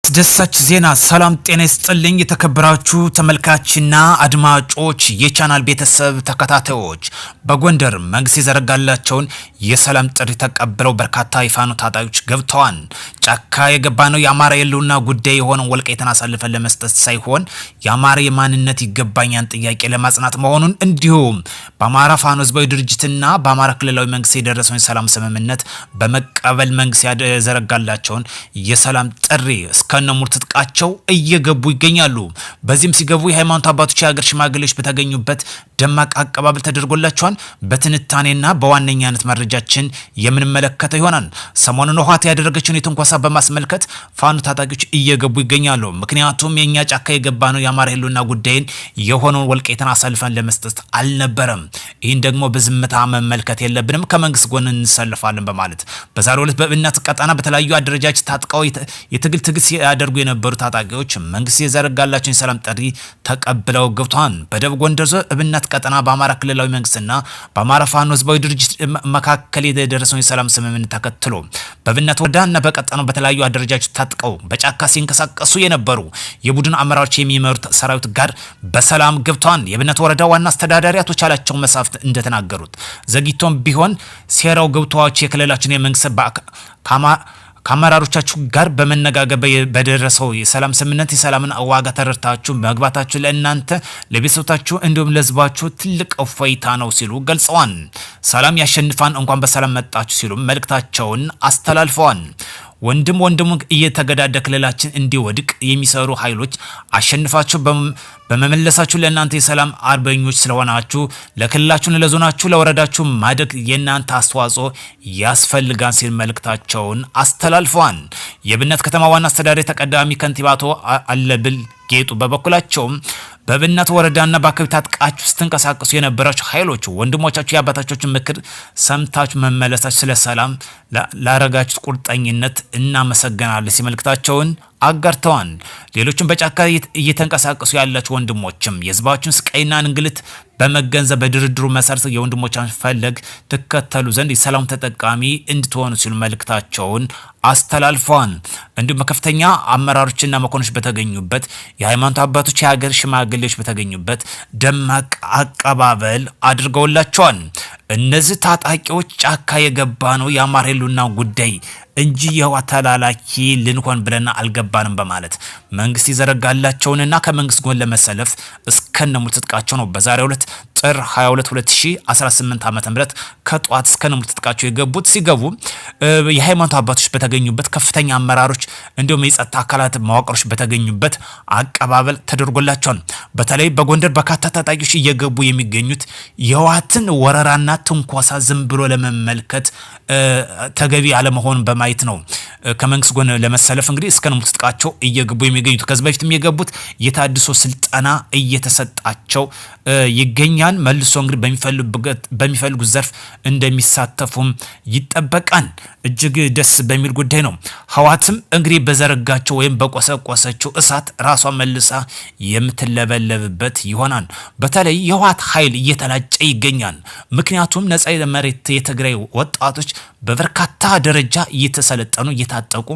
ደሳች ዜና ሰላም ጤና ይስጥልኝ የተከበራችሁ ተመልካችና አድማጮች የቻናል ቤተሰብ ተከታታዮች በጎንደር መንግስት የዘረጋላቸውን የሰላም ጥሪ ተቀብለው በርካታ የፋኖ ታጣቂዎች ገብተዋል። ጫካ የገባነው የአማራ የሉና ጉዳይ የሆነው ወልቃይትን አሳልፈን ለመስጠት ሳይሆን የአማራ የማንነት ይገባኛል ጥያቄ ለማጽናት መሆኑን እንዲሁም በአማራ ፋኖ ህዝባዊ ድርጅትና በአማራ ክልላዊ መንግስት የደረሰውን የሰላም ስምምነት በመቀበል መንግስት ያዘረጋላቸውን የሰላም ጥሪ ከነሙር ትጥቃቸው እየገቡ ይገኛሉ። በዚህም ሲገቡ የሃይማኖት አባቶች የሀገር ሽማግሌዎች በተገኙበት ደማቅ አቀባበል ተደርጎላቸዋል። በትንታኔና በዋነኛነት መረጃችን የምንመለከተው ይሆናል። ሰሞኑን ህወሓት ያደረገችውን የትንኮሳ በማስመልከት ፋኖ ታጣቂዎች እየገቡ ይገኛሉ። ምክንያቱም የኛ ጫካ የገባ ነው የአማራ ህልውና ጉዳይን የሆነውን ወልቃይትን አሳልፈን ለመስጠት አልነበረም። ይህን ደግሞ በዝምታ መመልከት የለብንም፣ ከመንግስት ጎን እንሰልፋለን በማለት በዛሬው ዕለት በእብናት ቀጠና በተለያዩ አደረጃጀት ታጥቀው የትግል ትግስ ያደርጉ የነበሩ ታጣቂዎች መንግስት የዘረጋላቸውን የሰላም ጥሪ ተቀብለው ገብተዋል። በደቡብ ጎንደር ዞን እብናት ቀጠና በአማራ ክልላዊ መንግስትና በአማራ ፋኖ ህዝባዊ ድርጅት መካከል የደረሰውን የሰላም ስምምነት ተከትሎ በእብናት ወረዳና በቀጠናው በተለያዩ አደረጃጀት ታጥቀው በጫካ ሲንቀሳቀሱ የነበሩ የቡድን አመራሮች የሚመሩት ሰራዊት ጋር በሰላም ገብተዋል። የእብናት ወረዳ ዋና አስተዳዳሪ አቶ ቻላቸው መሳፍት እንደተናገሩት ዘግይቶም ቢሆን ሴራው ገብተዋቸው የክልላችን የመንግስት ከአመራሮቻችሁ ጋር በመነጋገር በደረሰው የሰላም ስምምነት የሰላምን ዋጋ ተረድታችሁ መግባታችሁ ለእናንተ ለቤተሰቦቻችሁ እንዲሁም ለህዝባችሁ ትልቅ እፎይታ ነው ሲሉ ገልጸዋል። ሰላም ያሸንፋን እንኳን በሰላም መጣችሁ ሲሉ መልእክታቸውን አስተላልፈዋል። ወንድሙ እየተገዳደ ክልላችን እንዲወድቅ የሚሰሩ ኃይሎች አሸንፋችሁ በመመለሳችሁ ለእናንተ የሰላም አርበኞች ስለሆናችሁ ለክልላችሁ፣ ለዞናችሁ፣ ለወረዳችሁ ማደግ የእናንተ አስተዋጽኦ ያስፈልጋል ሲል መልእክታቸውን አስተላልፈዋል። የእብናት ከተማ ዋና አስተዳዳሪ ተቀዳሚ ከንቲባ አቶ አለብል ጌጡ በበኩላቸው በእብናት ወረዳና በአካባቢ ታጥቃችሁ ስትንቀሳቀሱ የነበራችሁ ኃይሎች ወንድሞቻችሁ የአባታችሁን ምክር ሰምታችሁ መመለሳችሁ ስለ ሰላም ላረጋችሁ ቁርጠኝነት እናመሰግናለን ሲል መልእክታቸውን አጋርተዋል። ሌሎችም በጫካ እየተንቀሳቀሱ ያላችሁ ወንድሞችም የህዝባችሁን ስቃይና እንግልት በመገንዘብ በድርድሩ መሰረት የወንድሞቻችሁን ፈለግ ትከተሉ ዘንድ የሰላም ተጠቃሚ እንድትሆኑ ሲሉ መልእክታቸውን አስተላልፈዋል። እንዲሁም በከፍተኛ አመራሮችና መኮንኖች በተገኙበት የሃይማኖት አባቶች የሀገር ሽማግሌዎች በተገኙበት ደማቅ አቀባበል አድርገውላቸዋል። እነዚህ ታጣቂዎች ጫካ የገባ ነው የአማራ ህልውና ጉዳይ እንጂ የህወሓት ተላላኪ ልንሆን ብለና አልገባንም በማለት መንግስት ይዘረጋላቸውንና ከመንግስት ጎን ለመሰለፍ እስከነሙሉ ትጥቃቸው ነው በዛሬው ዕለት ጥር 22 2018 ዓ.ም ከጧት እስከነሙሉ ትጥቃቸው የገቡት። ሲገቡ የሃይማኖት አባቶች በተገኙበት ከፍተኛ አመራሮች እንዲሁም የጸጥታ አካላት መዋቅሮች በተገኙበት አቀባበል ተደርጎላቸዋል። በተለይ በጎንደር በርካታ ታጣቂዎች እየገቡ የሚገኙት የህወሓትን ወረራና ትንኮሳ ዝም ብሎ ለመመልከት ተገቢ አለመሆን በማየት ነው። ከመንግስት ጎን ለመሰለፍ እንግዲህ እስከነሙሉ ትጥቃቸው እየገቡ የሚገኙት ከዚህ በፊትም የገቡት የታድሶ ስልጠና እየተሰጣቸው ይገኛል። መልሶ እንግዲህ በሚፈልጉት ዘርፍ እንደሚሳተፉም ይጠበቃል። እጅግ ደስ በሚል ጉዳይ ነው። ህወሓትም እንግዲህ በዘረጋቸው ወይም በቆሰቆሰችው እሳት ራሷ መልሳ የምትለበለብበት ይሆናል። በተለይ የህወሓት ኃይል እየተላጨ ይገኛል። ምክንያቱም ነጻ መሬት የትግራይ ወጣቶች በበርካታ ደረጃ እየተሰለጠኑ እየታጠቁ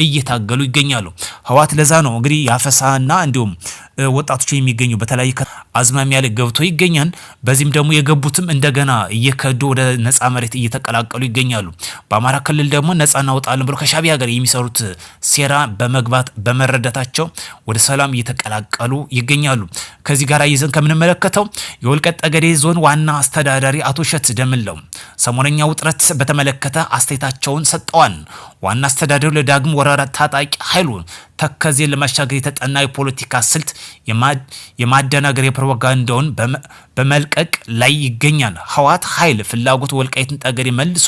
እየታገሉ ይገኛሉ። ህወሓት ለዛ ነው እንግዲህ ያፈሳና እንዲሁም ወጣቶች የሚገኙ በተለይ አዝማሚያ ላይ ገብቶ ይገኛል። በዚህም ደግሞ የገቡትም እንደገና እየከዱ ወደ ነጻ መሬት እየተቀላቀሉ ይገኛሉ። በአማራ ክልል ደግሞ ነጻ እናወጣለን ብሎ ከሻዕቢያ ጋር የሚሰሩት ሴራ በመግባት በመረዳታቸው ወደ ሰላም እየተቀላቀሉ ይገኛሉ። ከዚህ ጋር ይዘን ከምንመለከተው የወልቃይት ጠገዴ ዞን ዋና አስተዳዳሪ አቶ እሸት ደምለው ሰሞነኛ ውጥረት በተመለከተ አስተያየታቸውን ሰጠዋል። ዋና አስተዳዳሪው ለዳግም ወረራ ታጣቂ ኃይሉ ተከዜ ለማሻገር የተጠና የፖለቲካ ስልት የማደናገር የፕሮፓጋንዳውን በመልቀቅ ላይ ይገኛል። ህወሓት ኃይል ፍላጎት ወልቃይትን ጠገዴ መልሶ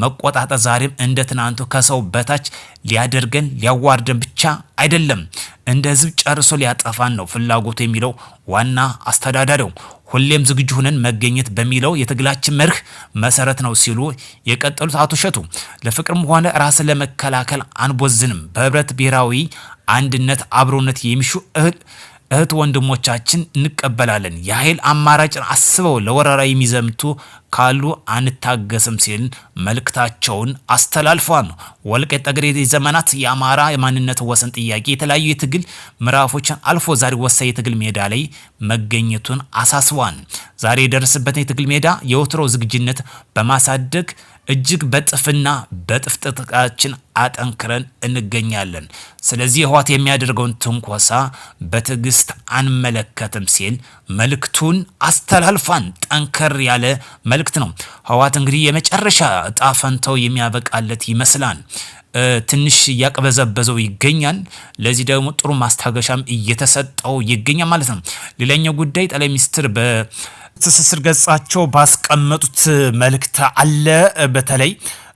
መቆጣጠር ዛሬም እንደ ትናንቱ ከሰው በታች ሊያደርገን ሊያዋርደን ብቻ አይደለም፣ እንደ ህዝብ ጨርሶ ሊያጠፋን ነው ፍላጎቱ የሚለው ዋና አስተዳዳሪው ሁሌም ዝግጁ ሆነን መገኘት በሚለው የትግላችን መርህ መሰረት ነው ሲሉ የቀጠሉት አቶ እሸቱ ለፍቅርም ሆነ ራስን ለመከላከል አንቦዝንም፣ በህብረት ብሔራዊ አንድነት አብሮነት የሚሹ እህት ወንድሞቻችን እንቀበላለን። የኃይል አማራጭን አስበው ለወረራ የሚዘምቱ ካሉ አንታገስም ሲል መልእክታቸውን አስተላልፏል። ወልቃይት ጠገዴ ዘመናት የአማራ የማንነት ወሰን ጥያቄ የተለያዩ የትግል ምዕራፎችን አልፎ ዛሬ ወሳኝ የትግል ሜዳ ላይ መገኘቱን አሳስቧል። ዛሬ የደረሰበትን የትግል ሜዳ የወትሮ ዝግጁነት በማሳደግ እጅግ በጥፍና በጥፍጥቃችን አጠንክረን እንገኛለን። ስለዚህ ህወሓት የሚያደርገውን ትንኮሳ በትዕግስት አንመለከትም ሲል መልእክቱን አስተላልፏን። ጠንከር ያለ መልእክት ነው። ህወሓት እንግዲህ የመጨረሻ እጣ ፈንታው የሚያበቃለት ይመስላል። ትንሽ እያቀበዘበዘው ይገኛል። ለዚህ ደግሞ ጥሩ ማስታገሻም እየተሰጠው ይገኛል ማለት ነው። ሌላኛው ጉዳይ ጠቅላይ ሚኒስትር በትስስር ገጻቸው ባስቀመጡት መልእክት አለ። በተለይ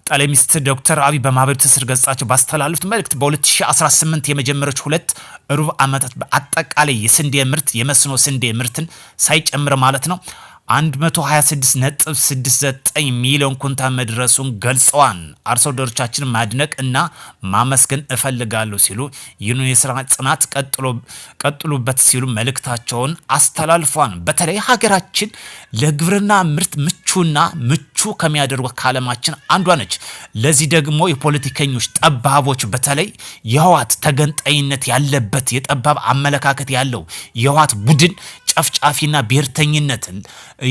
ጠቅላይ ሚኒስትር ዶክተር አብይ በማህበራዊ ትስስር ገጻቸው ባስተላለፉት መልእክት በ2018 የመጀመሪያዎቹ 2 ሩብ ዓመታት በአጠቃላይ የስንዴ ምርት የመስኖ ስንዴ ምርትን ሳይጨምር ማለት ነው 126.69 ሚሊዮን ኩንታል መድረሱን ገልጸዋል። አርሶ አደሮቻችንን ማድነቅ እና ማመስገን እፈልጋለሁ ሲሉ ይህን የስራ ጽናት ቀጥሉበት ሲሉ መልእክታቸውን አስተላልፏል። በተለይ ሀገራችን ለግብርና ምርት ምቹ ከሚያደርጉ ከዓለማችን አንዷ ነች። ለዚህ ደግሞ የፖለቲከኞች ጠባቦች በተለይ የህወሓት ተገንጣይነት ያለበት የጠባብ አመለካከት ያለው የህወሓት ቡድን ጨፍጫፊና ብሔርተኝነትን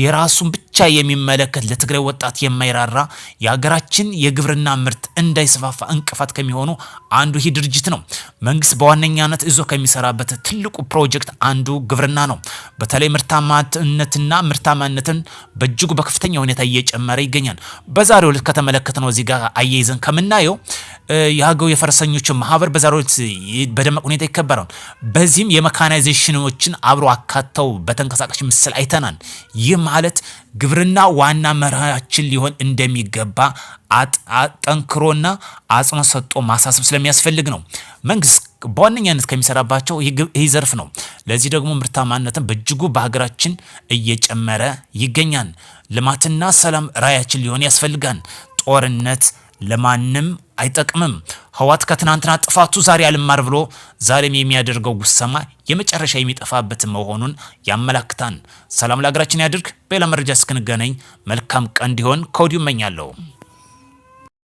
የራሱን ብቻ የሚመለከት ለትግራይ ወጣት የማይራራ የሀገራችን የግብርና ምርት እንዳይስፋፋ እንቅፋት ከሚሆኑ አንዱ ይህ ድርጅት ነው። መንግስት በዋነኛነት እዞ ከሚሰራበት ትልቁ ፕሮጀክት አንዱ ግብርና ነው። በተለይ ምርታማነትን በእጅጉ በከፍተኛ ሁኔታ እየጨመረ ይገኛል። በዛሬው ዕለት ከተመለከትነው እዚህ ጋር አያይዘን ከምናየው የሀገው የፈረሰኞች ማህበር በዛሬው ዕለት በደማቅ ሁኔታ ይከበራል። በዚህም የሜካናይዜሽኖችን አብሮ አካተው በተንቀሳቃሽ ምስል አይተናል። ይህ ማለት ግብርና ዋና መርሃችን ሊሆን እንደሚገባ አጠንክሮና አጽንኦት ሰጥቶ ማሳሰብ ስለሚያስፈልግ ነው። መንግስት በዋነኛነት ከሚሰራባቸው ይህ ዘርፍ ነው። ለዚህ ደግሞ ምርታማነትን በእጅጉ በሀገራችን እየጨመረ ይገኛል። ልማትና ሰላም ራዕያችን ሊሆን ያስፈልጋል። ጦርነት ለማንም አይጠቅምም። ህወሓት ከትናንትና ጥፋቱ ዛሬ አልማር ብሎ ዛሬም የሚያደርገው ጉሰማ የመጨረሻ የሚጠፋበት መሆኑን ያመላክታል። ሰላም ለሀገራችን ያድርግ። በሌላ መረጃ እስክንገናኝ መልካም ቀን እንዲሆን ከወዲሁ እመኛለሁ።